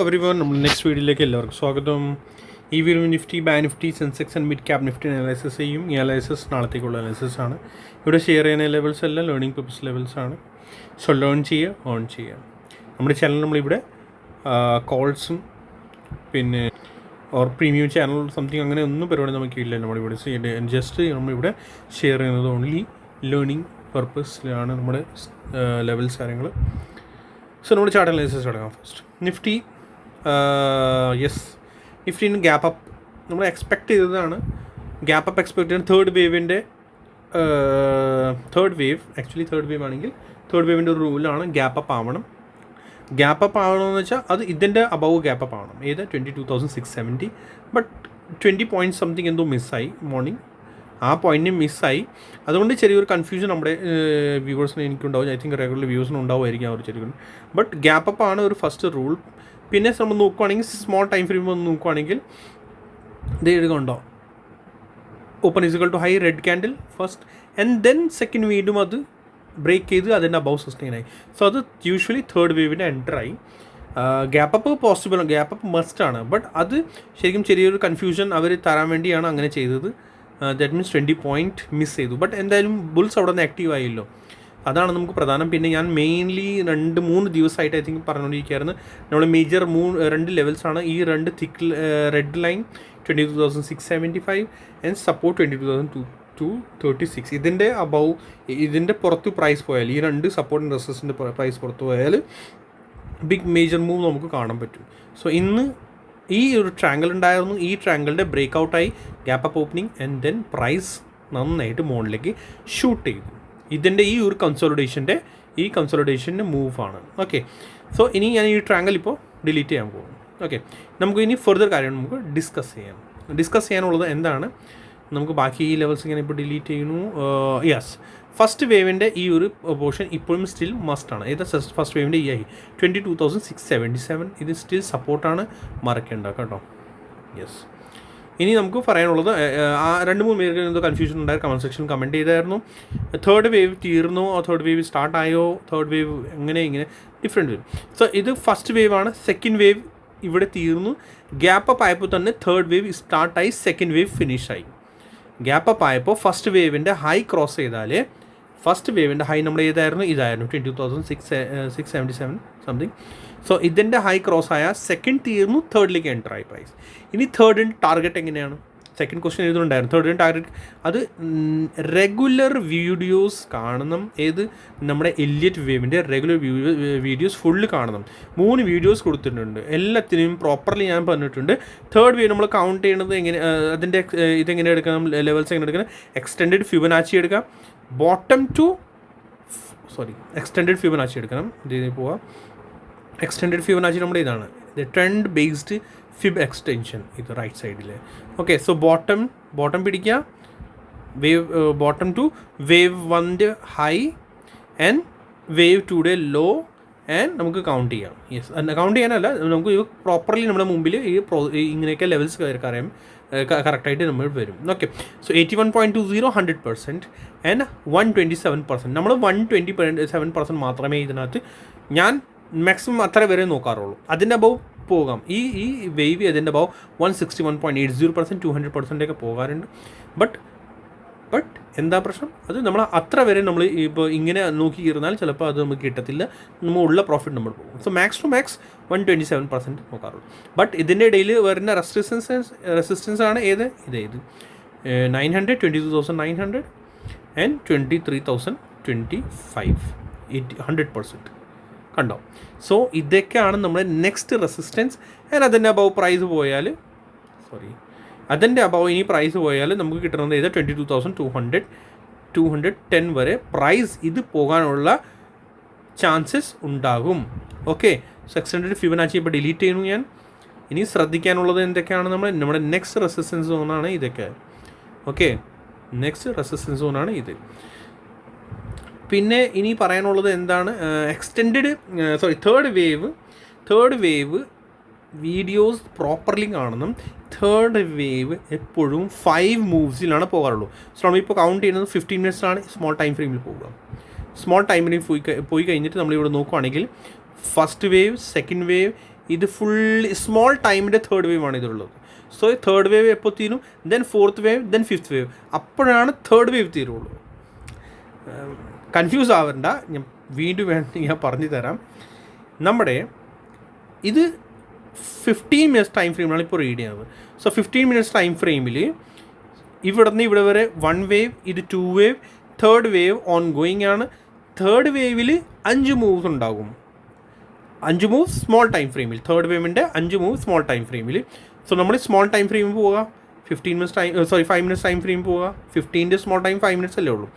Everyone, നമ്മൾ next വീഡിയോയിലേക്ക് എല്ലാവർക്കും സ്വാഗതം. ഈ video Nifty, bank Nifty, Sensex and mid cap Nifty analysis ചെയ്യും. ഈ അനാലിസിസ് നാളത്തേക്കുള്ള അനാലിസിസ് ആണ്. ഇവിടെ ഷെയർ ചെയ്യുന്ന ലെവൽസ് എല്ലാം ലേണിംഗ് പർപ്പസ് ലെവൽസ് ആണ്. സോ ലേൺ ചെയ്യുക, ഓൺ ചെയ്യുക. നമ്മുടെ ചാനൽ നമ്മളിവിടെ കോൾസും പിന്നെ ഓർ പ്രീമിയം ചാനൽ സംതിങ് അങ്ങനെ ഒന്നും പരിപാടി നമുക്കില്ല. നമ്മളിവിടെ ജസ്റ്റ് നമ്മളിവിടെ ഷെയർ ചെയ്യുന്നത് ഓൺലി ലേണിംഗ് പർപ്പസിലാണ് നമ്മുടെ ലെവൽസ് കാര്യങ്ങൾ. സോ നമ്മുടെ ചാർട്ട് അനാലിസിസ് എടുക്കാം. ഫസ്റ്റ് നിഫ്റ്റി, നിഫ്റ്റിന് ഗ്യാപ്പ് അപ്പ് നമ്മൾ എക്സ്പെക്ട് ചെയ്തതാണ്. ഗ്യാപ്പ് അപ്പ് എക്സ്പെക്ട് ചെയ്യുന്ന തേർഡ് വേവ് ആണെങ്കിൽ തേർഡ് വേവിൻ്റെ ഒരു റൂലാണ് ഗ്യാപ്പ് അപ്പ് ആവണം. ഗ്യാപ്പ് അപ്പ് ആവണമെന്ന് വെച്ചാൽ അത് ഇതിൻ്റെ അബവ് ഗ്യാപ്പ് അപ്പ് ആവണം. ഏത് 22,670. ബട്ട് 20 പോയിൻറ്റ് സംതിങ് എന്തോ മിസ്സായി മോർണിംഗ്. ആ പോയിൻറ്റ് മിസ്സായി. അതുകൊണ്ട് ചെറിയൊരു കൺഫ്യൂഷൻ നമ്മുടെ വ്യൂവേഴ്സിന് എനിക്കുണ്ടാവും. ഐ തിങ്ക് റെഗുലർ വ്യൂവേഴ്സിന് ഉണ്ടാവുമായിരിക്കും ആ ഒരു ചെറിയ. ബട്ട് ഗ്യാപ്പ് അപ്പ് ആണ് ഒരു ഫസ്റ്റ് റൂൾ. പിന്നെ നമ്മൾ നോക്കുവാണെങ്കിൽ സ്മോൾ ടൈം ഫ്രെയിം ഒന്ന് നോക്കുവാണെങ്കിൽ ഇത് എഴുതുന്നുണ്ടോ, open is equal to high red candle first and then second വീണ്ടും അത് ബ്രേക്ക് ചെയ്ത് അതിൻ്റെ അബവ് സസ്റ്റെയിൻ ആയി. സോ അത് യൂഷ്വലി തേർഡ് വേവിൻ്റെ എൻ്റർ ആയി. Gap up possible, gap up മസ്റ്റാണ്. ബട്ട് അത് ശരിക്കും ചെറിയൊരു കൺഫ്യൂഷൻ അവർ തരാൻ വേണ്ടിയാണ് അങ്ങനെ ചെയ്തത്. ദാറ്റ് മീൻസ് 20 പോയിൻറ്റ് മിസ് ചെയ്തു. ബട്ട് എന്തായാലും ബുൾസ് അവിടെ നിന്ന് ആക്റ്റീവ് ആയില്ലോ, അതാണ് നമുക്ക് പ്രധാനം. പിന്നെ ഞാൻ മെയിൻലി 2-3 ദിവസമായിട്ട് ഐ തിങ്ക് പറഞ്ഞുകൊണ്ടിരിക്കുകയായിരുന്നു നമ്മൾ മേജർ 2 ലെവൽസാണ്. ഈ 2 തിക്ക് റെഡ് ലൈൻ 22,675 ആൻഡ് സപ്പോർട്ട് 22,236. ഇതിൻ്റെ അബവ്, ഇതിൻ്റെ പുറത്ത് പ്രൈസ് പോയാൽ, ഈ 2 സപ്പോർട്ട് ആൻഡ് റെസിസ്റ്റൻ്റ് പ്രൈസ് പുറത്ത് പോയാൽ ബിഗ് മേജർ മൂവ് നമുക്ക് കാണാൻ പറ്റും. സോ ഇന്ന് ഈ ഒരു ട്രാങ്കിൾ ഉണ്ടായിരുന്നു. ഈ ട്രാങ്കിളിൻ്റെ ബ്രേക്ക് ഔട്ടായി gap up opening and then price നന്നായിട്ട് മുകളിലേക്ക് ഷൂട്ട് ചെയ്തു. ഇതിൻ്റെ ഈ ഒരു കൺസോളിഡേഷൻ്റെ മൂവാണ്. ഓക്കെ, സോ ഇനി ഞാൻ ഈ ട്രാങ്കിൾ ഇപ്പോൾ ഡിലീറ്റ് ചെയ്യാൻ പോകും. ഓക്കെ, നമുക്ക് ഇനി ഫർദർ കാര്യം നമുക്ക് ഡിസ്കസ് ചെയ്യാനുള്ളത് എന്താണ്. നമുക്ക് ബാക്കി ഈ ലെവൽസ് ഇങ്ങനെ ഇപ്പോൾ ഡിലീറ്റ് ചെയ്യുന്നു. ഫസ്റ്റ് വേവിൻ്റെ ഈ ഒരു പോർഷൻ ഇപ്പോഴും സ്റ്റിൽ മസ്റ്റാണ്. ഏത് ഫസ്റ്റ് വേവിൻ്റെ ഈ 22,677 ഇത് സ്റ്റിൽ സപ്പോർട്ടാണ്, മറക്കേണ്ട കേട്ടോ. യെസ്, ഇനി നമുക്ക് പറയാനുള്ളത് 2-3 പേർക്ക് എന്തോ കൺഫ്യൂഷൻ ഉണ്ടായ കമൻറ്റ് സെക്ഷൻ കമൻറ്റ് ചെയ്തായിരുന്നു. തേർഡ് വേവ് തീർന്നോ, തേർഡ് വേവ് സ്റ്റാർട്ടായോ, തേർഡ് വേവ് ഇങ്ങനെ ഡിഫറെൻറ്റ് വേവ്. സോ ഇത് ഫസ്റ്റ് വേവ് ആണ്. സെക്കൻഡ് വേവ് ഇവിടെ തീർന്നു. ഗ്യാപ്പ് അപ്പ് ആയപ്പോൾ തന്നെ തേർഡ് വേവ് സ്റ്റാർട്ടായി, സെക്കൻഡ് വേവ് ഫിനിഷായി. ഗ്യാപ്പ് അപ്പ് ആയപ്പോൾ ഫസ്റ്റ് വേവിൻ്റെ ഹൈ ക്രോസ് ചെയ്താൽ, ഫസ്റ്റ് വേവിൻ്റെ ഹൈ നമ്മൾ ഇതായിരുന്നു 22,677 സംതിങ്. സോ ഇതിൻ്റെ ഹൈ ക്രോസ് ആയ സെക്കൻഡ് തീർന്നു, തേർഡിലേക്ക് എൻ്റർ ആയി പ്രൈസ്. ഇനി തേർഡിൻ്റെ ടാർഗറ്റ് എങ്ങനെയാണ്? Second question എഴുതുന്നുണ്ടായിരുന്നു. തേർഡിൻ്റെ ടാർഗറ്റ് അത് റെഗുലർ വീഡിയോസ് കാണണം. ഏത് നമ്മുടെ എലിയറ്റ് വേവിൻ്റെ റെഗുലർ വീഡിയോസ് ഫുള്ള് കാണണം. 3 വീഡിയോസ് കൊടുത്തിട്ടുണ്ട്. എല്ലാത്തിനും പ്രോപ്പർലി ഞാൻ പറഞ്ഞിട്ടുണ്ട്. തേർഡ് വേവ് നമ്മൾ കൗണ്ട് ചെയ്യുന്നത് എങ്ങനെ, അതിൻ്റെ ഇതെങ്ങനെ എടുക്കണം, ലെവൽസ് എങ്ങനെ എടുക്കണം. എക്സ്റ്റെൻഡഡ് ഫിബൊനാച്ചി എടുക്കാം. എക്സ്റ്റെൻഡഡ് ഫിബൊനാച്ചി എടുക്കണം. ഇതിൽ പോവാം. എക്സ്റ്റെൻഡഡ് ഫിബൊനാച്ചി നമ്മുടെ ഇതാണ്, ട്രെൻഡ് ബേസ്ഡ് ഫിബ് എക്സ്റ്റൻഷൻ, ഇത് റൈറ്റ് സൈഡിൽ. ഓക്കെ, സോ ബോട്ടം പിടിക്കുക, bottom to wave 1 high and wave 2 low and നമുക്ക് കൗണ്ട് ചെയ്യാം. യെസ്, കൗണ്ട് ചെയ്യാനല്ല, നമുക്ക് ഇത് പ്രോപ്പർലി നമ്മുടെ മുമ്പിൽ ഇങ്ങനെയൊക്കെ ലെവൽസ് അറിയാം, കറക്റ്റായിട്ട് നമ്മൾ വരും. Okay, so 81.20 100% and 127%. നമ്മൾ 127% മാത്രമേ ഇതിനകത്ത് ഞാൻ മാക്സിമം അത്ര വരെ നോക്കാറുള്ളൂ. അതിൻ്റെ അബവ് പോകാം. ഈ വേവ് അതിൻ്റെ അബവ് 161.80%, 200% ഒക്കെ പോകാറുണ്ട്. ബട്ട് എന്താ പ്രശ്നം, അത് നമ്മൾ അത്ര വരെ നമ്മൾ ഇപ്പോൾ ഇങ്ങനെ നോക്കിയിരുന്നാൽ ചിലപ്പോൾ അത് നമുക്ക് കിട്ടത്തില്ല. നമ്മൾ ഉള്ള പ്രോഫിറ്റ് നമ്മൾ പോകും. സോ മാക്സ് ടു മാക്സ് 127% നോക്കാറുള്ളൂ. ബട്ട് ഇതിൻ്റെ ഇടയിൽ വരുന്ന റെസിസ്റ്റൻസ് ആണ് ഇത് 900, 22,900 ആൻഡ് 23,025, 100% കണ്ടോ. സോ ഇതൊക്കെയാണ് നമ്മുടെ നെക്സ്റ്റ് റെസിസ്റ്റൻസ്. ആൻഡ് അതിൻ്റെ അബവ് പ്രൈസ് പോയാൽ ഇനി പ്രൈസ് പോയാൽ നമുക്ക് കിട്ടുന്നത് 22,200, 210 വരെ പ്രൈസ് ഇത് പോകാനുള്ള ചാൻസസ് ഉണ്ടാകും. ഓക്കെ, സോ എക്സ്റ്റെൻഡഡ് ഫിബൊനാച്ചി ഇപ്പോൾ ഡിലീറ്റ് ചെയ്യുന്നു ഞാൻ. ഇനി ശ്രദ്ധിക്കാനുള്ളത് എന്തൊക്കെയാണ്, നമ്മുടെ നെക്സ്റ്റ് റെസിസ്റ്റൻസ് സോണാണ് ഇതൊക്കെ. ഓക്കെ, നെക്സ്റ്റ് റെസിസ്റ്റൻസ് സോണാണ് ഇത്. പിന്നെ ഇനി പറയാനുള്ളത് എന്താണ്, തേർഡ് വേവ് വീഡിയോസ് പ്രോപ്പർലി കാണണം. തേർഡ് വേവ് എപ്പോഴും 5 മൂവ്സിലാണ് പോകാറുള്ളൂ. സോ നമ്മളിപ്പോൾ കൗണ്ട് ചെയ്യുന്നത് 15 മിനിറ്റ്സാണ് സ്മോൾ ടൈം ഫ്രെയിമിൽ പോകുക. സ്മോൾ ടൈമിൽ പോയി കഴിഞ്ഞിട്ട് നമ്മളിവിടെ നോക്കുകയാണെങ്കിൽ ഫസ്റ്റ് വേവ്, സെക്കൻഡ് വേവ്, ഇത് ഫുള്ളി സ്മോൾ ടൈമിൻ്റെ തേർഡ് വേവ് ആണ് ഇതിലുള്ളത്. സോ തേർഡ് വേവ് എപ്പോൾ തീരും, then fourth wave, then fifth wave, അപ്പോഴാണ് തേർഡ് വേവ് തീരുള്ളൂ. കൺഫ്യൂസ് ആവണ്ട, ഞാൻ വീണ്ടും വേണമെങ്കിൽ ഞാൻ പറഞ്ഞു തരാം. നമ്മുടെ ഇത് 15 മിനിറ്റ്സ് ടൈം ഫ്രെയിമാണ് ഇപ്പോൾ റീഡ് ചെയ്യുന്നത്. സോ 15 മിനിറ്റ്സ് ടൈം ഫ്രെയിമിൽ ഇവിടെ നിന്ന് ഇവിടെ വരെ 1 വേവ്, ഇത് 2 wave, third wave on going ആണ്. തേർഡ് വേവിൽ 5 മൂവ്സ് ഉണ്ടാകും. 5 മൂവ്സ് സ്മോൾ ടൈം ഫ്രെയിമിൽ, തേർഡ് വേവിൻ്റെ 5 മൂവ് സ്മോൾ ടൈം ഫ്രെയിമിൽ. സോ നമ്മൾ സ്മോൾ ടൈം ഫ്രെയിമിൽ പോവുക, 5 മിനിറ്റ്സ് ടൈം ഫ്രെയിം പോവുക. 15 സ്മോൾ ടൈം 5 മിനിറ്റ്സ് അല്ലേ ഉള്ളൂ.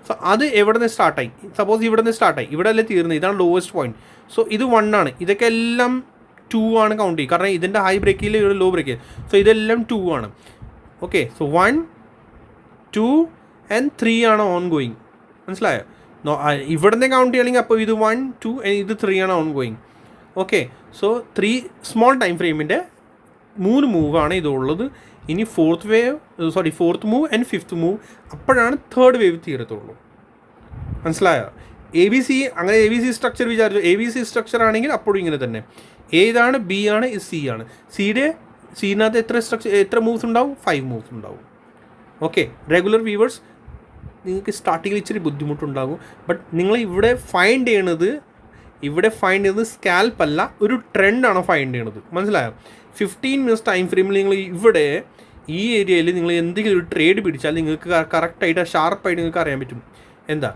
സോ അത് എവിടെ നിന്ന് സ്റ്റാർട്ടായി, സപ്പോസ് ഇവിടെ നിന്ന് സ്റ്റാർട്ടായി, ഇവിടെ അല്ലേ തീർന്നത്, ഇതാണ് ലോവസ്റ്റ് പോയിന്റ്. സോ ഇത് 1 ആണ്, ഇതൊക്കെ എല്ലാം 2 ആണ് കൗണ്ട് ചെയ്യും, കാരണം ഇതിൻ്റെ ഹൈ ബ്രേക്ക് ചെയ്യില്ല, ഇവിടെ ലോ ബ്രേക്ക് ചെയ്യും. സോ ഇതെല്ലാം 2 ആണ്. ഓക്കെ, സോ 1, 2 and 3 ആണ് ഓൺ ഗോയിങ്. മനസ്സിലായോ? ഇവിടെ നിന്ന് കൗണ്ട് ചെയ്യണമെങ്കിൽ അപ്പോൾ ഇത് 1, 2 ഇത് 3 ആണ് on going. Okay, so 3 small time ഫ്രെയിമിൻ്റെ 3 മൂവാണ് ഇതുള്ളത്. ഇനി fourth move and fifth move, അപ്പോഴാണ് തേർഡ് വേവ് തീരത്തുള്ളൂ. മനസ്സിലായോ? ABC അങ്ങനെ ABC സ്ട്രക്ചർ വിചാരിച്ചു. ABC സ്ട്രക്ചർ ആണെങ്കിൽ അപ്പോഴും ഇങ്ങനെ തന്നെ. ഏതാണ് B ആണ്, ഇത് C ആണ്. സിനകത്ത് എത്ര മൂവ്സ് ഉണ്ടാവും? 5 മൂവ്സ് ഉണ്ടാവും. ഓക്കെ, റെഗുലർ വ്യൂവേഴ്സ്, നിങ്ങൾക്ക് സ്റ്റാർട്ടിങ്ങിൽ ഇച്ചിരി ബുദ്ധിമുട്ടുണ്ടാകും. ബട്ട് നിങ്ങൾ ഇവിടെ ഫൈൻഡ് ചെയ്യണത് സ്കാൽപ്പല്ല, ഒരു ട്രെൻഡാണ് ഫൈൻഡ് ചെയ്യണത്. മനസ്സിലായോ? 15 മിനിറ്റ്സ് ടൈം ഫ്രെയിമിൽ നിങ്ങൾ ഇവിടെ ഈ ഏരിയയിൽ നിങ്ങൾ എന്തെങ്കിലും ഒരു ട്രേഡ് പിടിച്ചാൽ നിങ്ങൾക്ക് കറക്റ്റായിട്ട് ഷാർപ്പായിട്ട് നിങ്ങൾക്ക് അറിയാൻ പറ്റും. എന്താ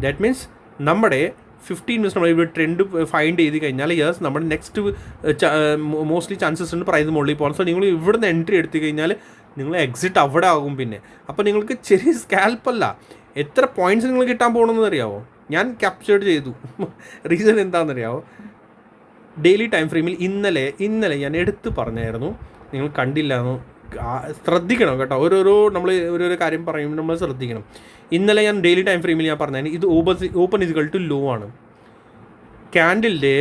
ദാറ്റ് മീൻസ് നമ്മുടെ 15 മിനിറ്റ്സ് നമ്മൾ ഇവിടെ ട്രെൻഡ് ഫൈൻഡ് ചെയ്ത് കഴിഞ്ഞാൽ യെസ് നമ്മുടെ നെക്സ്റ്റ് മോസ്റ്റ്ലി ചാൻസസ് ഉണ്ട് പ്രൈസ് മുകളിൽ പോകാൻ. സോ നിങ്ങൾ ഇവിടുന്ന് എൻട്രി എടുത്തു കഴിഞ്ഞാൽ നിങ്ങൾ എക്സിറ്റ് അവിടെ ആകും. പിന്നെ അപ്പോൾ നിങ്ങൾക്ക് ചെറിയ സ്കാൽപ്പല്ല, എത്ര പോയിൻറ്റ്സ് നിങ്ങൾ കിട്ടാൻ പോകണമെന്ന് അറിയാമോ? ഞാൻ ക്യാപ്ചേർഡ് ചെയ്തു. റീസൺ എന്താണെന്നറിയാമോ? ഡെയിലി ടൈം ഫ്രെയിമിൽ ഇന്നലെ ഞാൻ എടുത്ത് പറഞ്ഞായിരുന്നു, നിങ്ങൾ കണ്ടില്ല എന്ന് ശ്രദ്ധിക്കണം കേട്ടോ. ഓരോരോ കാര്യം പറയുമ്പോൾ നമ്മൾ ശ്രദ്ധിക്കണം. ഇന്നലെ ഞാൻ ഡെയിലി ടൈം ഫ്രെയിമിൽ ഞാൻ പറഞ്ഞായിരുന്നു ഇത് ഓപ്പൺ ഇസിക്കൽ ടു ലോ ആണ്. ക്യാൻഡിലിൻ്റെ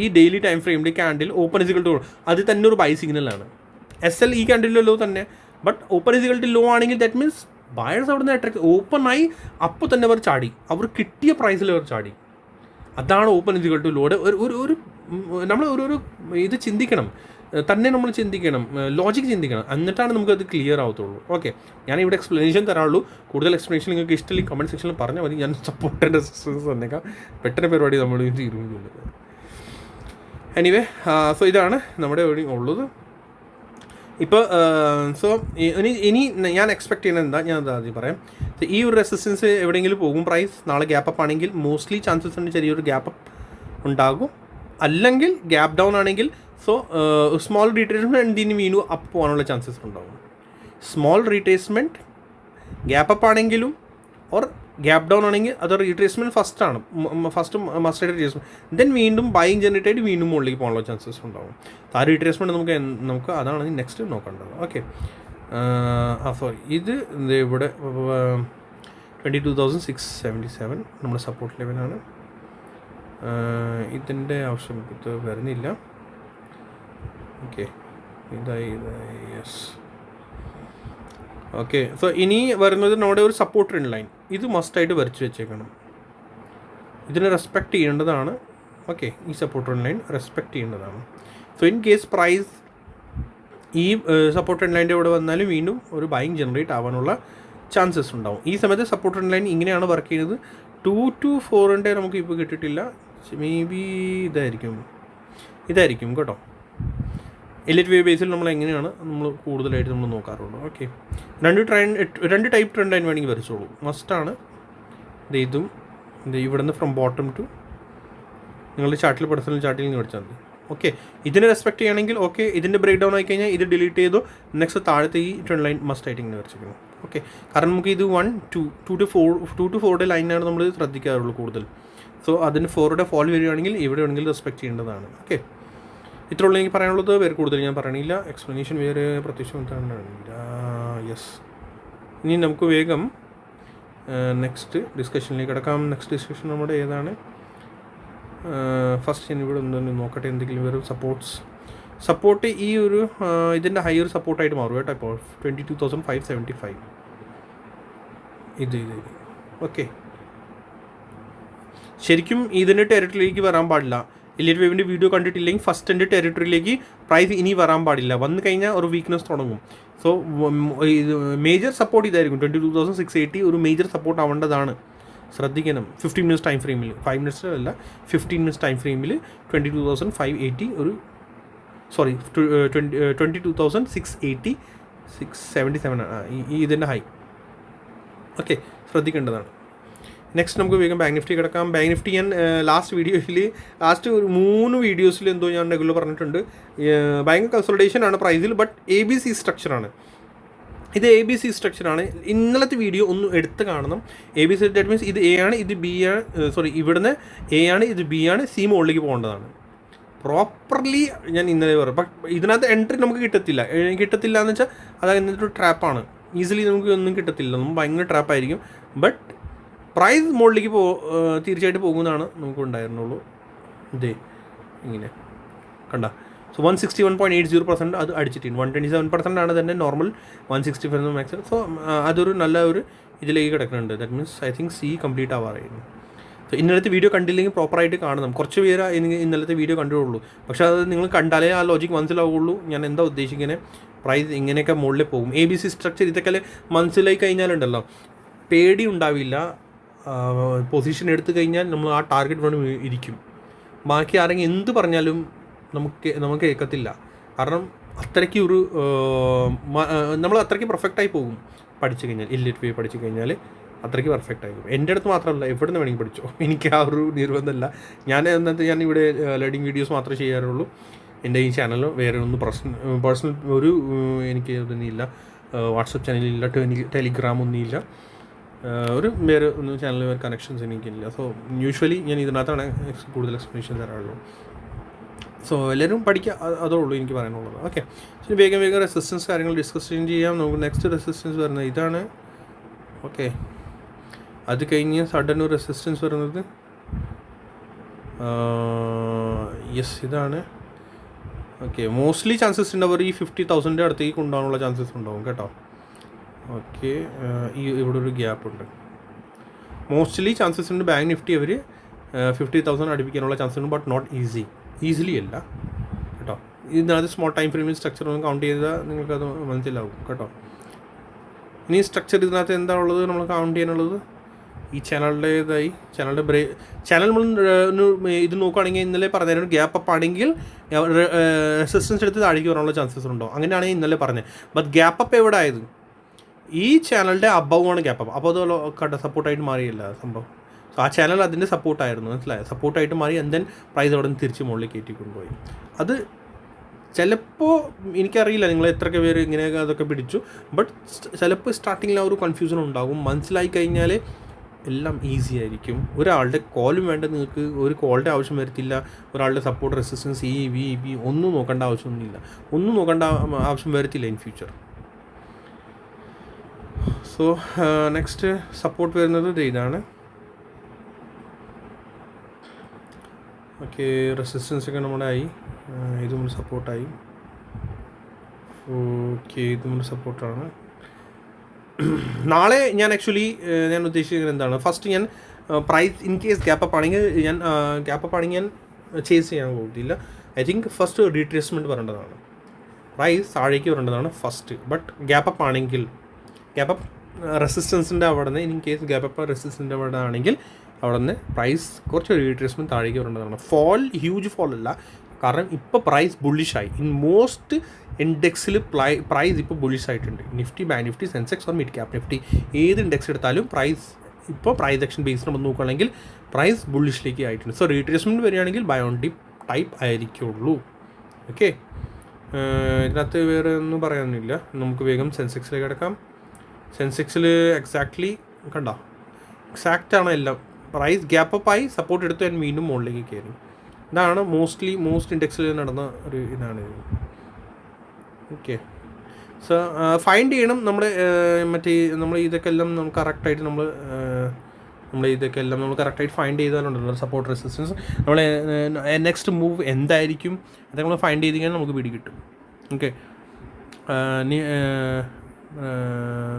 ഈ ഡെയിലി ടൈം ഫ്രെയിമിൻ്റെ ക്യാൻഡിൽ ഓപ്പൺ ഇസിക്കൽ ടു, അത് തന്നെ ഒരു ബൈ സിഗ്നലാണ്. SL ഈ ക്യാൻഡിലിൻ്റെ ലോ തന്നെ, but open is equal to low ആണെങ്കിൽ ദാറ്റ് മീൻസ് ബയേഴ്സ് അവിടെ നിന്ന് അട്രാക്ട് ഓപ്പൺ ആയി അപ്പോൾ തന്നെ അവർ ചാടി, അവർ കിട്ടിയ പ്രൈസിൽ അവർ ചാടി. അതാണ് ഓപ്പൺ ഇസിക്കൽ ടു ലോഡ്. ഒരു നമ്മൾ ഓരോരോ ഇത് ചിന്തിക്കണം, തന്നെ നമ്മൾ ചിന്തിക്കണം, ലോജിക് ചിന്തിക്കണം, എന്നിട്ടാണ് നമുക്കത് ക്ലിയർ ആവത്തുള്ളൂ. ഓക്കെ, ഞാനിവിടെ എക്സ്പ്ലനേഷൻ തരാനുള്ളൂ. കൂടുതൽ എക്സ്പ്ലനേഷൻ നിങ്ങൾക്ക് ഇഷ്ടമില്ല കമൻറ്റ് സെക്ഷനിൽ പറഞ്ഞാൽ മതി, ഞാൻ സപ്പോർട്ടിൻ്റെ റെസിസ്റ്റൻസ് തന്നേക്കാം. പെട്ടെന്ന് പരിപാടി നമ്മൾ തീരുമാനിക്കുന്നത്. എനിവേ, സോ ഇതാണ് നമ്മുടെ ഇവിടെ ഉള്ളത് ഇപ്പോൾ. സോ ഇനി ഞാൻ എക്സ്പെക്ട് ചെയ്യുന്നത് എന്താ, ഞാൻ ആദ്യം പറയാം. ഈ ഒരു റെസിസ്റ്റൻസ് എവിടെയെങ്കിലും പോകും പ്രൈസ്, നാളെ ഗ്യാപ്പ് അപ്പ് ആണെങ്കിൽ മോസ്റ്റ്ലി ചാൻസസ് ഉണ്ട് ചെറിയൊരു ഗ്യാപ്പ് അപ്പ് ഉണ്ടാകും. അല്ലെങ്കിൽ ഗ്യാപ്പ് ഡൗൺ ആണെങ്കിൽ സോ സ്മോൾ റീട്രേസ്മെൻറ്റ് ഇതിന് വീണ്ടും അപ്പ് പോകാനുള്ള ചാൻസസ് ഉണ്ടാകും. സ്മോൾ റീട്രേസ്മെൻറ്റ് ഗ്യാപ്പ് അപ്പ് ആണെങ്കിലും ഓർ ഗ്യാപ്പ് ഡൗൺ ആണെങ്കിൽ അത് retracement first must retracement, then വീണ്ടും ബൈയിങ് ജനറേറ്റ് ആയിട്ട് വീണ്ടും മുകളിലേക്ക് പോകാനുള്ള ചാൻസസ് ഉണ്ടാകും. ആ റീട്രേസ്മെൻറ്റ് നമുക്ക് അതാണ് നെക്സ്റ്റ് നോക്കേണ്ടത്. ഓക്കെ, സോറി, ഇത് ഇവിടെ 22,677 നമ്മുടെ സപ്പോർട്ട് ലെവലാണ്. ഇതിൻ്റെ ആവശ്യം ഇത് വരുന്നില്ല. ഓക്കെ, ഇതായി യെസ്. ഓക്കെ, സോ ഇനി വരുന്നത് നമ്മുടെ ഒരു സപ്പോർട്ട് ട്രെൻഡ് ലൈൻ, ഇത് മസ്റ്റായിട്ട് വരച്ച് വെച്ചേക്കണം. ഇതിനെ റെസ്പെക്റ്റ് ചെയ്യേണ്ടതാണ്. ഓക്കെ, ഈ സപ്പോർട്ട് ട്രെൻഡ് ലൈൻ റെസ്പെക്റ്റ് ചെയ്യേണ്ടതാണ്. സോ ഇൻ കേസ് പ്രൈസ് ഈ സപ്പോർട്ട് ട്രെൻഡ് ലൈൻ്റെ ഇവിടെ വന്നാലും വീണ്ടും ഒരു ബൈയിങ് ജനറേറ്റ് ആവാനുള്ള ചാൻസസ് ഉണ്ടാവും. ഈ സമയത്ത് സപ്പോർട്ട് ട്രെൻഡ് ലൈൻ ഇങ്ങനെയാണ് വർക്ക് ചെയ്യുന്നത്. 2 to 4 നമുക്ക് ഇപ്പോൾ കിട്ടിയിട്ടില്ല, മേ ബി ഇതായിരിക്കും കേട്ടോ. എലിറ്റ് വേവ് ബേസിൽ നമ്മൾ എങ്ങനെയാണ് നമ്മൾ കൂടുതലായിട്ട് നമ്മൾ നോക്കാറുള്ളൂ. ഓക്കെ, രണ്ട് ടൈപ്പ് ട്രെൻഡ് ലൈൻ വേണമെങ്കിൽ വരച്ചോളൂ, മസ്റ്റാണ്. ഇതും ഇവിടെ നിന്ന് ഫ്രം ബോട്ടം ടു നിങ്ങളുടെ ചാർട്ടിൽ പേഴ്സണൽ ചാർട്ടിൽ നിന്ന് പഠിച്ചാൽ മതി. ഓക്കെ, ഇതിനെ റെസ്പെക്ട് ചെയ്യണമെങ്കിൽ ഓക്കെ, ഇതിൻ്റെ ബ്രേക്ക് ഡൗൺ ആയി കഴിഞ്ഞാൽ ഇത് ഡിലീറ്റ് ചെയ്തു, നെക്സ്റ്റ് താഴത്തെ ഈ ട്രെൻഡ് ലൈൻ മസ്റ്റായിട്ട് ഇങ്ങനെ വരച്ചിരിക്കണം. ഓക്കെ, കാരണം നമുക്ക് ഇത് 2 to 4 ലൈനാണ് നമ്മൾ ശ്രദ്ധിക്കാറുള്ളൂ കൂടുതൽ. സോ അതിന് 4 ഫോൾ വരികയാണെങ്കിൽ ഇവിടെ വേണമെങ്കിൽ റെസ്പെക്ട് ചെയ്യേണ്ടതാണ്. ഓക്കെ, ഇത്ര ഉള്ളൂ എനിക്ക് പറയാനുള്ളത്, വേറെ കൂടുതൽ ഞാൻ പറയണില്ല. എക്സ്പ്ലനേഷൻ വേറെ പ്രത്യേകിച്ച് എന്താണില്ല. യെസ്, ഇനി നമുക്ക് വേഗം നെക്സ്റ്റ് ഡിസ്കഷനിലേക്ക് കിടക്കാം. നെക്സ്റ്റ് ഡിസ്കഷൻ നമ്മുടെ ഏതാണ്? ഫസ്റ്റ് ഞാൻ ഇവിടെ ഒന്ന് നോക്കട്ടെ, എന്തെങ്കിലും വേറെ സപ്പോർട്ട് ഈ ഒരു ഇതിൻ്റെ ഹയർ സപ്പോർട്ടായിട്ട് മാറും കേട്ടോ. ഇപ്പോൾ 22,575 ഇത്. ഓക്കെ, ശരിക്കും ഇതിൻ്റെ ടെറിട്ടറിയിലേക്ക് വരാൻ പാടില്ല. എലിയറ്റ് വേവിൻ്റെ വീഡിയോ കണ്ടിട്ടില്ലെങ്കിൽ ഫസ്റ്റ് എൻ്റെ ടെറിട്ടറിയിലേക്ക് പ്രൈസ് ഇനി വരാൻ പാടില്ല. വന്നു കഴിഞ്ഞാൽ ഒരു വീക്ക്നെസ് തുടങ്ങും. സോ ഇത് മേജർ സപ്പോർട്ട് ഇതായിരിക്കും 22,680 ഒരു മേജർ സപ്പോർട്ട് ആവേണ്ടതാണ്. ശ്രദ്ധിക്കണം. 15 മിനിറ്റ്സ് ടൈം ഫ്രെയിമിൽ, 5 മിനിറ്റ്സ് അല്ല 15 മിനിറ്റ്സ് ടൈം ഫ്രെയിമിൽ 22,580 ഒരു 22,680 677 ഇതിൻ്റെ ഹൈ. ഓക്കെ, ശ്രദ്ധിക്കേണ്ടതാണ്. നെക്സ്റ്റ് നമുക്ക് വേഗം ബാങ്ക് നിഫ്റ്റി കിടക്കാം. ബാങ്ക് നിഫ്റ്റി ഞാൻ ലാസ്റ്റ് ഒരു 3 വീഡിയോസിൽ എന്തോ ഞാൻ റെഗുലർ പറഞ്ഞിട്ടുണ്ട്, ഭയങ്കര കൺസൾട്ടേഷൻ ആണ് പ്രൈസിൽ, ബട്ട് ABC സ്ട്രക്ചറാണ് ഇത്. ABC സ്ട്രക്ചറാണ്. ഇന്നലത്തെ വീഡിയോ ഒന്ന് എടുത്ത് കാണണം. ABC ദാറ്റ് മീൻസ് ഇത് A ആണ്, ഇത് B ആണ്, ഇവിടുന്ന് A ആണ്, ഇത് B ആണ്, C മുകളിലേക്ക് പോകേണ്ടതാണ്. പ്രോപ്പർലി ഞാൻ ഇന്നലെ പറയും. ബട്ട് ഇതിനകത്ത് എൻട്രി നമുക്ക് കിട്ടത്തില്ല എന്ന് വെച്ചാൽ അത് എന്നിട്ട് ട്രാപ്പാണ്. ഈസിലി നമുക്ക് ഒന്നും കിട്ടത്തില്ല, നമുക്ക് ഭയങ്കര ട്രാപ്പായിരിക്കും. ബട്ട് പ്രൈസ് മുകളിലേക്ക് തീർച്ചയായിട്ടും പോകുന്നതാണ് നമുക്ക് ഉണ്ടായിരുന്നുള്ളൂ. ഇതേ ഇങ്ങനെ കണ്ട. സോ 161.80% അത് അടിച്ചിട്ടുണ്ട്. 127% ആണ് തന്നെ നോർമൽ, 165 മാക്സിമം. സോ അതൊരു നല്ല ഒരു ഇതിലേക്ക് കിടക്കുന്നുണ്ട്. That means I think C complete ആവാറായിരുന്നു. സോ ഇന്നലത്തെ വീഡിയോ കണ്ടില്ലെങ്കിൽ പ്രോപ്പറായിട്ട് കാണണം. കുറച്ച് പേര് ഇന്നലത്തെ വീഡിയോ കണ്ടുള്ളൂ, പക്ഷേ അത് നിങ്ങൾ കണ്ടാലേ ആ ലോജിക്ക് മനസ്സിലാവുള്ളൂ ഞാൻ എന്താ ഉദ്ദേശിക്കുന്നത്. പ്രൈസ് ഇങ്ങനെയൊക്കെ മുകളിൽ പോകും. ABC സ്ട്രക്ചർ ഇതൊക്കെ മനസ്സിലായി കഴിഞ്ഞാലുണ്ടല്ലോ പേടി ഉണ്ടാവില്ല. പൊസിഷൻ എടുത്തു കഴിഞ്ഞാൽ നമ്മൾ ആ ടാർഗറ്റ് വേണം ഇരിക്കും. ബാക്കി ആരെങ്കിലും എന്ത് പറഞ്ഞാലും നമുക്ക് കേൾക്കത്തില്ല. കാരണം അത്രയ്ക്ക് ഒരു നമ്മൾ അത്രയ്ക്ക് പെർഫെക്റ്റായി പോകും പഠിച്ചു കഴിഞ്ഞാൽ. ഇല്ലിറ്റ് വേ പഠിച്ചു കഴിഞ്ഞാൽ അത്രയ്ക്ക് പെർഫെക്റ്റ് ആയിരിക്കും. എൻ്റെ അടുത്ത് മാത്രമല്ല, എവിടെ നിന്ന് വേണമെങ്കിൽ പഠിച്ചോ, എനിക്ക് ആ ഒരു നിർബന്ധമല്ല. ഞാൻ ഇവിടെ ലേണിംഗ് വീഡിയോസ് മാത്രമേ ചെയ്യാറുള്ളൂ. എൻ്റെ ഈ ചാനൽ വേറെ ഒന്നും പേഴ്സണൽ ഒരു എനിക്ക് ഇതൊന്നുമില്ല. വാട്സപ്പ് ചാനലില്ല, ടെലിഗ്രാം ഒന്നുമില്ല, ഒരു വേറെ ഒന്നും ചാനൽ വേറെ കണക്ഷൻസ് എനിക്കില്ല. സോ യൂഷ്വലി ഞാൻ ഇതിനകത്താണ് കൂടുതൽ എക്സ്പ്ലനേഷൻ തരാറുള്ളൂ. സോ എല്ലാവരും പഠിക്കുക, അതേ ഉള്ളൂ എനിക്ക് പറയാനുള്ളത്. ഓക്കെ, ശരി, വേഗം റെസിസ്റ്റൻസ് കാര്യങ്ങൾ ഡിസ്കസ് ചെയ്യാം. നമുക്ക് നെക്സ്റ്റ് റെസിസ്റ്റൻസ് വരുന്നത് ഇതാണ്. ഓക്കെ, അത് കഴിഞ്ഞ് സഡൻ ഒരു റെസിസ്റ്റൻസ് വരുന്നത് യെസ് ഇതാണ്. ഓക്കെ, മോസ്റ്റ്ലി ചാൻസസ് ഉണ്ടാവും ഈ 50,000 അടുത്തേക്ക് കൊണ്ടുപോകാനുള്ള ചാൻസസ് ഉണ്ടാവും കേട്ടോ. ഓക്കെ, ഇവിടെ ഒരു ഗ്യാപ്പ് ഉണ്ട്. മോസ്റ്റ്ലി ചാൻസസ് ഉണ്ട് ബാങ്ക് നിഫ്റ്റി അവർ 50,000 അടുപ്പിക്കാനുള്ള ചാൻസസ് ഉണ്ട്, ബട്ട് നോട്ട് ഈസിലി അല്ല കേട്ടോ. ഇതിനകത്ത് സ്മോൾ ടൈം ഫ്രെയിമിൽ സ്ട്രക്ചർ ഒന്ന് കൗണ്ട് ചെയ്താൽ നിങ്ങൾക്കത് മനസ്സിലാവും കേട്ടോ. ഇനി സ്ട്രക്ചർ ഇതിനകത്ത് എന്താ ഉള്ളത് നമ്മൾ കൗണ്ട് ചെയ്യാനുള്ളത്, ഈ ചാനൽ നമ്മൾ ഇത് നോക്കുകയാണെങ്കിൽ ഇന്നലെ പറഞ്ഞായിരുന്നു ഗ്യാപ്പ് അപ്പ് ആണെങ്കിൽ റെസിസ്റ്റൻസ് എടുത്ത് താഴേക്ക് വരാനുള്ള ചാൻസസ് ഉണ്ടോ, അങ്ങനെയാണ് ഇന്നലെ പറഞ്ഞത്. ബട്ട് ഗ്യാപ്പ് അപ്പ് എവിടെ ആയത്, ഈ ചാനലിൻ്റെ അബവ് ആണ് ഗ്യാപ്പ് അപ്പ്. അപ്പോൾ അത് സപ്പോർട്ടായിട്ട് മാറിയില്ല സംഭവം. സോ ആ ചാനൽ അതിൻ്റെ സപ്പോർട്ടായിരുന്നു, മനസ്സിലായോ, സപ്പോർട്ടായിട്ട് മാറി. ആൻഡ് ദെൻ പ്രൈസ് അവിടെ നിന്ന് തിരിച്ച് മുകളിൽ കയറ്റി കൊണ്ടുപോയി. അത് ചിലപ്പോൾ എനിക്കറിയില്ല നിങ്ങൾ എത്രയൊക്കെ പേര് ഇങ്ങനെയൊക്കെ അതൊക്കെ പിടിച്ചു, ബട്ട് ചിലപ്പോൾ സ്റ്റാർട്ടിങ്ങിൽ ആ ഒരു കൺഫ്യൂഷൻ ഉണ്ടാകും. മനസ്സിലായി കഴിഞ്ഞാൽ എല്ലാം ഈസി ആയിരിക്കും. ഒരാളുടെ കോളും വേണ്ട, നിങ്ങൾക്ക് ഒരു കോളിൻ്റെ ആവശ്യം വരത്തില്ല. ഒരാളുടെ സപ്പോർട്ട്, റെസിസ്റ്റൻസ്, വി ഒന്നും നോക്കേണ്ട ആവശ്യമൊന്നുമില്ല, ഒന്നും നോക്കേണ്ട ആവശ്യം വരത്തില്ല in future. So next support വരുന്നത് ഇതാണ്. ഓക്കെ, റെസിസ്റ്റൻസ് ഒക്കെ നമ്മുടെ ആയി, ഇത് നമ്മൾ സപ്പോർട്ടായി. ഓക്കെ, ഇത് നമ്മൾ സപ്പോർട്ടാണ്. നാളെ ഞാൻ ഞാൻ ഉദ്ദേശിക്കുന്നത് എന്താണ്, ഫസ്റ്റ് ഞാൻ price in case gap up ആണെങ്കിൽ ഞാൻ ചേസ് ചെയ്യാൻ പോകത്തില്ല. ഐ തിങ്ക് ഫസ്റ്റ് റീട്രേസ്മെൻറ്റ് വരേണ്ടതാണ്, പ്രൈസ് താഴേക്ക് വരേണ്ടതാണ് ഫസ്റ്റ്. ബട്ട് ഗ്യാപ്പ് അപ്പ് ആണെങ്കിൽ, ഗ്യാപ്പ് അപ്പ് റെസിസ്റ്റൻസിൻ്റെ അവിടെ നിന്ന്, ഇൻ കേസ് ഗ്യാപ്പ് അപ്പ് റെസിസ്റ്റൻസിൻ്റെ അവിടെ ആണെങ്കിൽ അവിടെ നിന്ന് പ്രൈസ് കുറച്ച് റീട്രേസ്മെൻറ്റ് താഴേക്ക് വരേണ്ടതാണ്. ഹ്യൂജ് ഫോൾ അല്ല, കാരണം ഇപ്പോൾ പ്രൈസ് ബുള്ളിഷായി. ഇൻ മോസ്റ്റ് ഇൻഡെക്സിൽ പ്രൈസ് ഇപ്പോൾ ബുള്ളിഷ് ആയിട്ടുണ്ട്. Nifty, bank Nifty, Sensex or mid cap Nifty, ഏത് ഇൻഡെക്സ് എടുത്താലും പ്രൈസ് ആക്ഷൻ ബേസ് നമ്മൾ നോക്കുകയാണെങ്കിൽ പ്രൈസ് ബുള്ളിഷിലേക്ക് ആയിട്ടുണ്ട്. സോ റീട്രേസ്മെൻറ്റ് വരികയാണെങ്കിൽ ബൈ ഓൺ ഡിപ്പ് ടൈപ്പ് ആയിരിക്കുള്ളൂ. ഓക്കെ, ഇതിനകത്ത് വേറെ ഒന്നും പറയാനൊന്നുമില്ല. നമുക്ക് വേഗം സെൻസെക്സിലേക്ക് കിടക്കാം. സെൻസെക്സിൽ എക്സാക്ട്ലി കണ്ടോ, എക്സാക്റ്റാണ് എല്ലാം. പ്രൈസ് ഗ്യാപ്പ് അപ്പ് ആയി സപ്പോർട്ട് എടുത്ത് ഞാൻ വീണ്ടും മുകളിലേക്ക് കയറി. ഇതാണ് മോസ്റ്റ് ഇൻഡെക്സിൽ നടന്ന ഒരു ഇതാണ്. ഓക്കെ, സോ ഫൈൻഡ് ചെയ്യണം നമ്മൾ ഇതൊക്കെ എല്ലാം നമുക്ക് കറക്റ്റായിട്ട് നമ്മൾ കറക്റ്റായിട്ട് ഫൈൻഡ് ചെയ്താലുണ്ടല്ലോ സപ്പോർട്ട്, റെസിസ്റ്റൻസ്. നമ്മൾ നെക്സ്റ്റ് മൂവ് എന്തായിരിക്കും അതൊക്കെ നമ്മൾ ഫൈൻഡ് ചെയ്ത് കഴിഞ്ഞാൽ നമുക്ക് പിടി കിട്ടും. ഓക്കെ,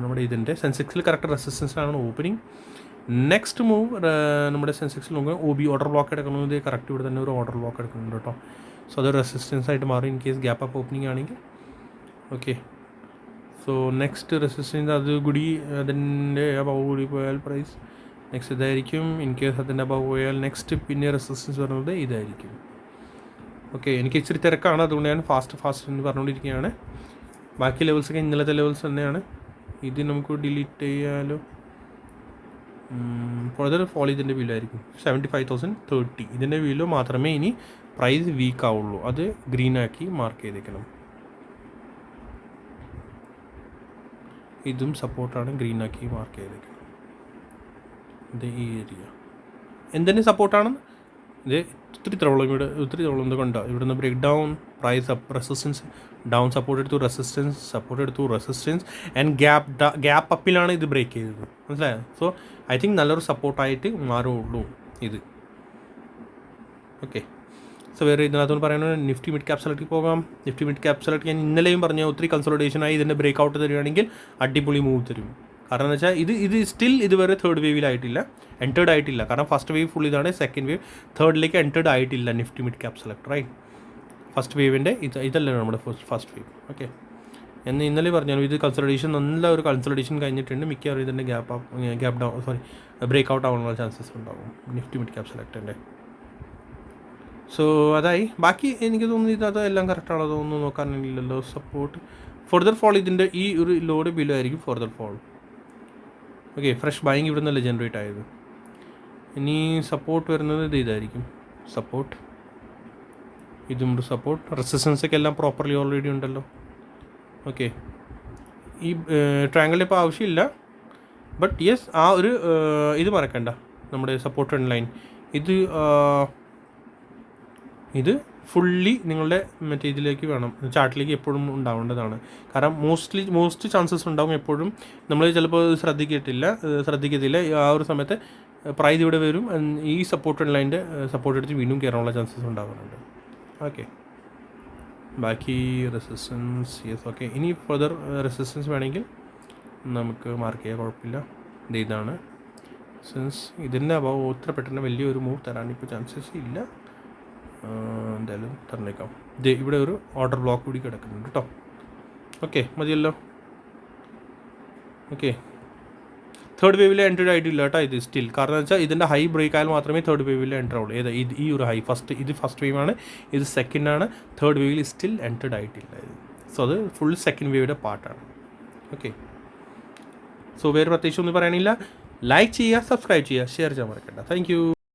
നമ്മുടെ ഇതിൻ്റെ സെൻസെക്സിൽ കറക്റ്റ് റെസിസ്റ്റൻസിലാണ് ഓപ്പണിങ്. നെക്സ്റ്റ് മൂവ് നമ്മുടെ സെൻസെക്സിൽ നോക്കുക ഒ ബി ഓർഡർ ബ്ലോക്ക് എടുക്കുന്നത് കറക്റ്റ് ഇവിടെ തന്നെ ഒരു ഓർഡർ ബ്ലോക്ക് എടുക്കുന്നുണ്ട് കേട്ടോ. സോ അത് റെസിസ്റ്റൻസ് ആയിട്ട് മാറി in case gap up opening ആണെങ്കിൽ. ഓക്കെ, സോ നെക്സ്റ്റ് റെസിസ്റ്റൻസ് അത് കൂടി അതിൻ്റെ അബവ് കൂടി പോയാൽ പ്രൈസ് നെക്സ്റ്റ് ഇതായിരിക്കും. ഇൻ കേസ് അതിൻ്റെ അബവ് പോയാൽ നെക്സ്റ്റ് പിന്നെ റെസിസ്റ്റൻസ് വരുന്നത് ഇതായിരിക്കും. ഓക്കെ, എനിക്ക് ഇച്ചിരി തിരക്കാണ്, അതുകൊണ്ട് ഞാൻ ഫാസ്റ്റ് എന്ന് പറഞ്ഞുകൊണ്ടിരിക്കുകയാണ്. ബാക്കി ലെവൽസൊക്കെ ഇന്നലത്തെ ലെവൽസ് തന്നെയാണ്. ഇത് നമുക്ക് ഡിലീറ്റ് ചെയ്യാലോ. ഫർദർ ഫോൾ ഇതിൻ്റെ വീലോ ആയിരിക്കും 75,030. ഇതിൻ്റെ വീലോ മാത്രമേ ഇനി പ്രൈസ് വീക്ക് ആവുള്ളൂ. അത് ഗ്രീൻ ആക്കി മാർക്ക് ചെയ്തേക്കണം. ഇതും സപ്പോർട്ടാണ്, ഗ്രീൻ ആക്കി മാർക്ക് ചെയ്തേക്കണം. ഇത് ഈ ഏരിയ എന്തിന് സപ്പോർട്ടാണ്? ഇത് ഒത്തിരി തവളം ഇത് കണ്ടോ. ഇവിടുന്ന് break down, price up, resistance down, support എടുത്തു, റെസിസ്റ്റൻസ് ആൻഡ് ഗ്യാപ്പ് അപ്പിലാണ് ഇത് ബ്രേക്ക് ചെയ്തത്. മനസ്സിലായോ? സോ ഐ തിങ്ക് നല്ലൊരു സപ്പോർട്ടായിട്ട് മാറുള്ളൂ ഇത്. ഓക്കെ, സോ വേറെ ഇതിനകത്തുകൊണ്ട് പറയുന്നത് നിഫ്റ്റി മിഡ് ക്യാപ് സെലക്ട് പോകാം. നിഫ്റ്റി മിഡ് ക്യാപ് സെലക്ട് ഞാൻ ഇന്നലെയും പറഞ്ഞ ഒത്തിരി കൺസോളിഡേഷനായി ഇതിൻ്റെ ബ്രേക്ക് ഔട്ട് തരികയാണെങ്കിൽ അടിപൊളി മൂവ് തരും. കാരണം എന്ന് വെച്ചാൽ ഇത് സ്റ്റിൽ ഇതുവരെ തേർഡ് വേവിലായിട്ടില്ല, എൻറ്റേർഡ് ആയിട്ടില്ല. കാരണം ഫസ്റ്റ് വേവ് ഫുൾ ഇതാണ്, സെക്കൻഡ് വേവ് തേർഡിലേക്ക് എൻറ്റേർഡ് ആയിട്ടില്ല Nifty mid cap select, right? First വേവിൻ്റെ ഇതല്ലേ നമ്മുടെ ഫസ്റ്റ് വേവ്. ഓക്കെ, എന്ന് ഇന്നലെ പറഞ്ഞു ഇത് കൺസൾട്ടേഷൻ, നല്ല ഒരു കൺസൾട്ടേഷൻ കഴിഞ്ഞിട്ടുണ്ട്. മിക്കവാറും ഇതിൻ്റെ ഗ്യാപ്പ് ഡൗൺ ബ്രേക്ക് ഔട്ട് ആവാനുള്ള ചാൻസസ് ഉണ്ടാകും നിഫ്റ്റി മിഡ് ക്യാപ് സെലക്ടിൻ്റെ. സോ അതായി. ബാക്കി എനിക്ക് തോന്നുന്നു ഇത് എല്ലാം കറക്റ്റാണോ അതൊന്നും നോക്കാനില്ലല്ലോ. സപ്പോർട്ട് ഫർദർ ഫോൾ ഇതിൻ്റെ ഈ ഒരു ലോഡ് ബിലോ ആയിരിക്കും further fall. Okay, fresh buying ഇവിടെ നിന്നല്ലേ ജനറേറ്റ് ആയത്. ഇനി സപ്പോർട്ട് വരുന്നത് ഇതായിരിക്കും സപ്പോർട്ട്. ഇതും ഒരു സപ്പോർട്ട്. റെസിസ്റ്റൻസൊക്കെ എല്ലാം പ്രോപ്പർലി ഓൾറെഡി ഉണ്ടല്ലോ. ഓക്കെ, ഈ ട്രയാങ്കിൾ ഇപ്പോൾ ആവശ്യമില്ല, ബട്ട് യെസ് ആ ഒരു ഇത് മറക്കണ്ട, നമ്മുടെ സപ്പോർട്ട് ട്രെൻഡ് ലൈൻ ഇത് ഫുള്ളി നിങ്ങളുടെ മറ്റേ ഇതിലേക്ക് വേണം, ചാർട്ടിലേക്ക് എപ്പോഴും ഉണ്ടാവേണ്ടതാണ്. കാരണം മോസ്റ്റ് ചാൻസസ് ഉണ്ടാകും എപ്പോഴും നമ്മൾ ചിലപ്പോൾ ശ്രദ്ധിക്കത്തില്ല. ആ ഒരു സമയത്ത് പ്രൈസ് ഇവിടെ വരും, ഈ സപ്പോർട്ട് ലൈൻ്റെ സപ്പോർട്ട് എടുത്ത് വീണ്ടും കയറാനുള്ള ചാൻസസ് ഉണ്ടാകുന്നുണ്ട്. ഓക്കെ, ബാക്കി റെസിസ്റ്റൻസ് യെസ്. ഓക്കെ, ഇനി ഫർദർ റെസിസ്റ്റൻസ് വേണമെങ്കിൽ നമുക്ക് മാർക്ക് ചെയ്യാൻ കുഴപ്പമില്ല. ഇതാണ് സിൻസ് ഇതിൻ്റെ അഭാവം ഒത്തിരി പെട്ടെന്ന് വലിയൊരു മൂവ് തരാൻ ഇപ്പോൾ ചാൻസസ് ഇല്ല. എന്തായാലും തന്നേക്കാം. ഇവിടെ ഒരു ഓർഡർ ബ്ലോക്ക് കൂടി കിടക്കുന്നുണ്ട് കേട്ടോ. ഓക്കെ, മതിയല്ലോ. ഓക്കെ, തേർഡ് വേവിൽ എൻറ്റർ ആയിട്ടില്ല കേട്ടോ ഇത് സ്റ്റിൽ. കാരണം എന്ന് വെച്ചാൽ ഇതിൻ്റെ ഹൈ ബ്രേക്ക് ആയാൽ മാത്രമേ തേർഡ് വേവിൽ എൻറ്റർ ആവുള്ളൂ. ഈ ഒരു ഹൈ ഫസ്റ്റ് വേവാണ്, ഇത് സെക്കൻഡാണ്. തേർഡ് വേവിൽ സ്റ്റിൽ എൻറ്റർഡ് ആയിട്ടില്ല ഇത്. സോ അത് ഫുൾ സെക്കൻഡ് വേവിൻ്റെ പാർട്ടാണ്. ഓക്കെ, സോ വേറെ പ്രത്യേകിച്ച് ഒന്നും പറയാനില്ല. ലൈക്ക് ചെയ്യുക, സബ്സ്ക്രൈബ് ചെയ്യുക, ഷെയർ ചെയ്യാൻ മറക്കണ്ട. Thank you.